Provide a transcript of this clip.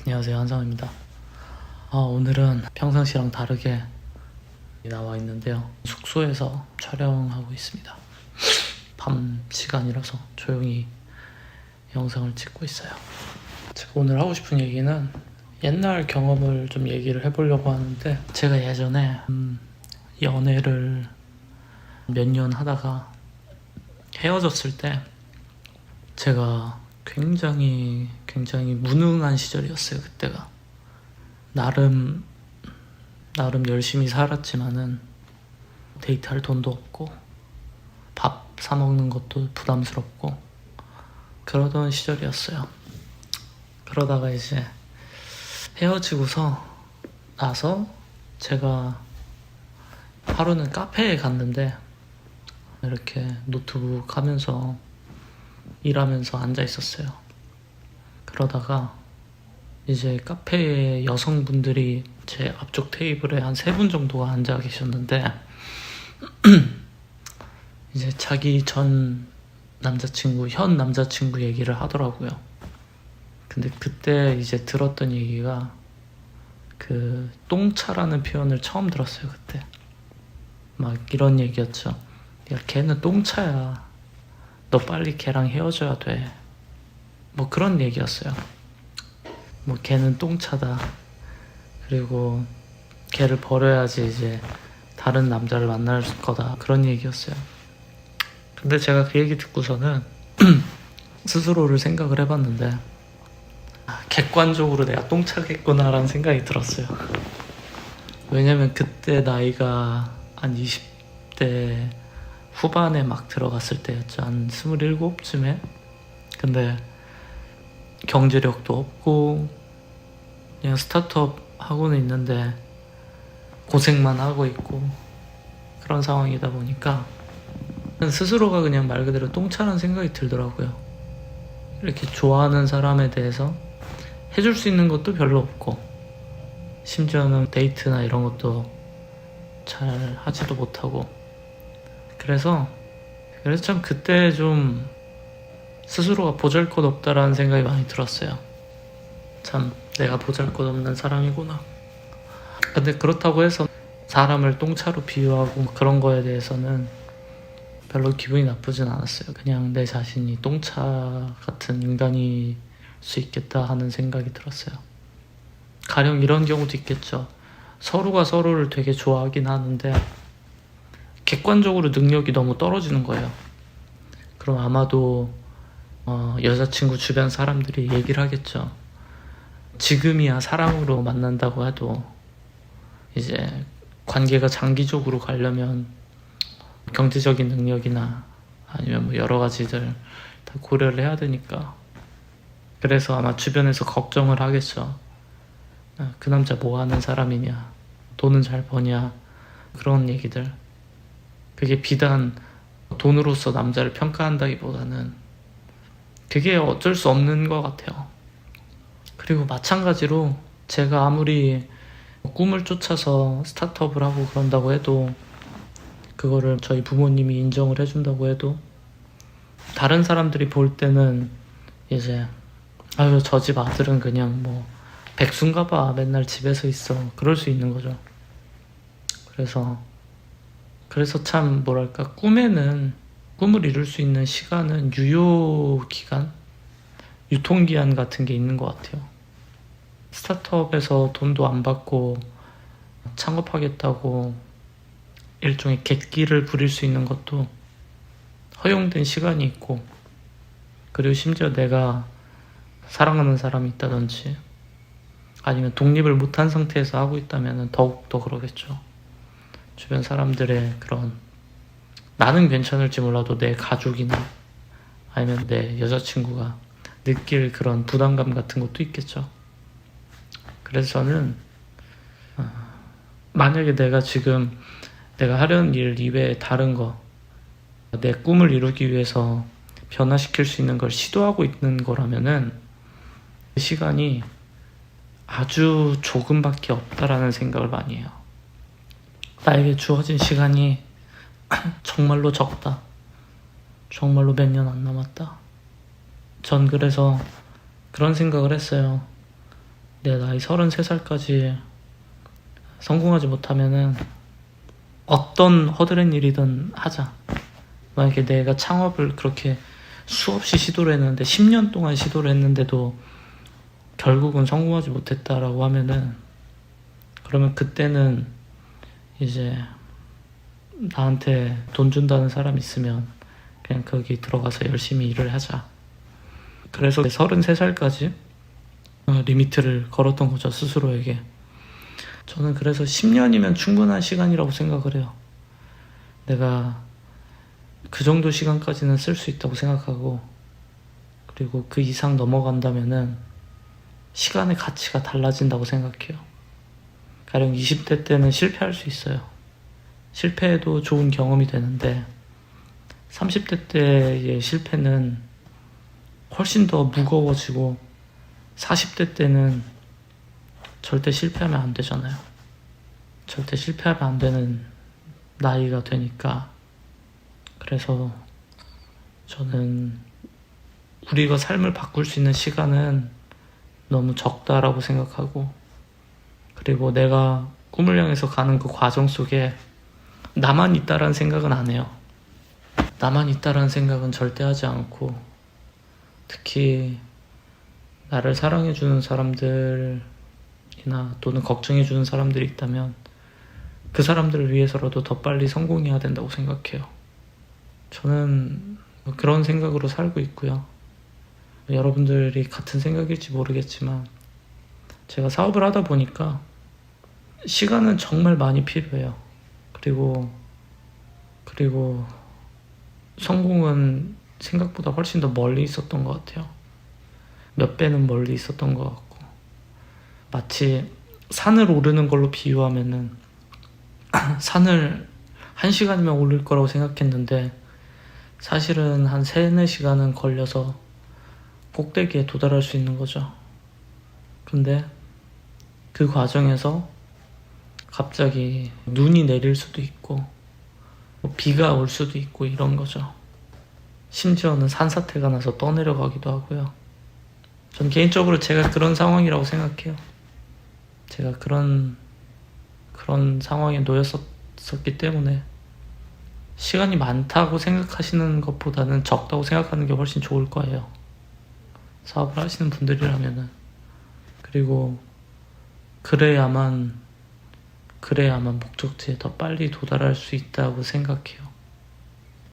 안녕하세요, 한상입니다. 오늘은 평상시랑 다르게 나와 있는데요. 숙소에서 촬영하고 있습니다. 밤 시간이라서 조용히 영상을 찍고 있어요. 제가 오늘 하고 싶은 얘기는 옛날 경험을 좀 얘기를 해보려고 하는데, 제가 예전에 연애를 몇 년 하다가 헤어졌을 때 제가 굉장히 무능한 시절이었어요. 그때가 나름 열심히 살았지만은 데이트할 돈도 없고 밥 사 먹는 것도 부담스럽고 그러던 시절이었어요. 그러다가 이제 헤어지고서 나서 제가 하루는 카페에 갔는데, 이렇게 노트북 하면서 일하면서 앉아 있었어요. 그러다가 이제 카페에 여성분들이 제 앞쪽 테이블에 한 3분 정도가 앉아 계셨는데 이제 자기 전 남자친구, 현 남자친구 얘기를 하더라고요. 근데 그때 이제 들었던 얘기가 그 똥차라는 표현을 처음 들었어요. 그때 막 이런 얘기였죠. 야, 걔는 똥차야. 너 빨리 걔랑 헤어져야 돼. 뭐 그런 얘기였어요. 뭐 걔는 똥차다. 그리고 걔를 버려야지 이제 다른 남자를 만날 거다. 그런 얘기였어요. 근데 제가 그 얘기 듣고서는 스스로를 생각을 해봤는데, 객관적으로 내가 똥차겠구나라는 생각이 들었어요. 왜냐면 그때 나이가 한 20대 후반에 막 들어갔을 때였죠. 한 27쯤에. 근데 경제력도 없고 그냥 스타트업 하고는 있는데 고생만 하고 있고 그런 상황이다 보니까 스스로가 그냥 말 그대로 똥차라는 생각이 들더라고요. 이렇게 좋아하는 사람에 대해서 해줄 수 있는 것도 별로 없고, 심지어는 데이트나 이런 것도 잘 하지도 못하고, 그래서 참 그때 좀 스스로가 보잘것없다라는 생각이 많이 들었어요. 참 내가 보잘것없는 사람이구나. 근데 그렇다고 해서 사람을 똥차로 비유하고 그런 거에 대해서는 별로 기분이 나쁘진 않았어요. 그냥 내 자신이 똥차 같은 인간일 수 있겠다 하는 생각이 들었어요. 가령 이런 경우도 있겠죠. 서로가 서로를 되게 좋아하긴 하는데 객관적으로 능력이 너무 떨어지는 거예요. 그럼 아마도 여자친구 주변 사람들이 얘기를 하겠죠. 지금이야 사랑으로 만난다고 해도 이제 관계가 장기적으로 가려면 경제적인 능력이나 아니면 뭐 여러 가지들 다 고려를 해야 되니까, 그래서 아마 주변에서 걱정을 하겠죠. 그 남자 뭐 하는 사람이냐, 돈은 잘 버냐, 그런 얘기들. 그게 비단 돈으로서 남자를 평가한다기보다는 그게 어쩔 수 없는 것 같아요. 그리고 마찬가지로 제가 아무리 꿈을 쫓아서 스타트업을 하고 그런다고 해도, 그거를 저희 부모님이 인정을 해준다고 해도, 다른 사람들이 볼 때는 이제 아유 저 집 아들은 그냥 뭐 백수인가 봐, 맨날 집에서 있어, 그럴 수 있는 거죠. 그래서 참 뭐랄까, 꿈을 이룰 수 있는 시간은 유통기한 같은 게 있는 것 같아요. 스타트업에서 돈도 안 받고 창업하겠다고 일종의 객기를 부릴 수 있는 것도 허용된 시간이 있고, 그리고 심지어 내가 사랑하는 사람이 있다든지 아니면 독립을 못한 상태에서 하고 있다면 더욱더 그러겠죠. 주변 사람들의 그런, 나는 괜찮을지 몰라도 내 가족이나 아니면 내 여자친구가 느낄 그런 부담감 같은 것도 있겠죠. 그래서 저는 만약에 내가 지금 내가 하려는 일 이외에 다른 거, 내 꿈을 이루기 위해서 변화시킬 수 있는 걸 시도하고 있는 거라면은 그 시간이 아주 조금밖에 없다라는 생각을 많이 해요. 나에게 주어진 시간이 정말로 적다. 정말로 몇 년 안 남았다. 전 그래서 그런 생각을 했어요. 내 나이 33살까지 성공하지 못하면은 어떤 허드렛 일이든 하자. 만약에 내가 창업을 그렇게 수없이 시도를 했는데 10년 동안 시도를 했는데도 결국은 성공하지 못했다라고 하면은, 그러면 그때는 이제 나한테 돈 준다는 사람 있으면 그냥 거기 들어가서 열심히 일을 하자. 그래서 33살까지 리미트를 걸었던 거죠, 스스로에게. 저는 그래서 10년이면 충분한 시간이라고 생각을 해요. 내가 그 정도 시간까지는 쓸 수 있다고 생각하고, 그리고 그 이상 넘어간다면은 시간의 가치가 달라진다고 생각해요. 가령 20대 때는 실패할 수 있어요. 실패해도 좋은 경험이 되는데 30대 때의 실패는 훨씬 더 무거워지고 40대 때는 절대 실패하면 안 되잖아요. 절대 실패하면 안 되는 나이가 되니까. 그래서 저는 우리가 삶을 바꿀 수 있는 시간은 너무 적다라고 생각하고, 그리고 내가 꿈을 향해서 가는 그 과정 속에 나만 있다라는 생각은 안 해요. 나만 있다라는 생각은 절대 하지 않고, 특히 나를 사랑해주는 사람들이나 또는 걱정해주는 사람들이 있다면 그 사람들을 위해서라도 더 빨리 성공해야 된다고 생각해요. 저는 그런 생각으로 살고 있고요. 여러분들이 같은 생각일지 모르겠지만 제가 사업을 하다 보니까 시간은 정말 많이 필요해요. 그리고 성공은 생각보다 훨씬 더 멀리 있었던 것 같아요. 몇 배는 멀리 있었던 것 같고, 마치 산을 오르는 걸로 비유하면은 산을 1시간이면 오를 거라고 생각했는데 사실은 한 3-4시간은 걸려서 꼭대기에 도달할 수 있는 거죠. 근데 그 과정에서 갑자기 눈이 내릴 수도 있고 비가 올 수도 있고 이런 거죠. 심지어는 산사태가 나서 떠내려가기도 하고요. 전 개인적으로 제가 그런 상황이라고 생각해요. 제가 그런 상황에 놓였었기 때문에 시간이 많다고 생각하시는 것보다는 적다고 생각하는 게 훨씬 좋을 거예요. 사업을 하시는 분들이라면은. 그리고 그래야만 목적지에 더 빨리 도달할 수 있다고 생각해요.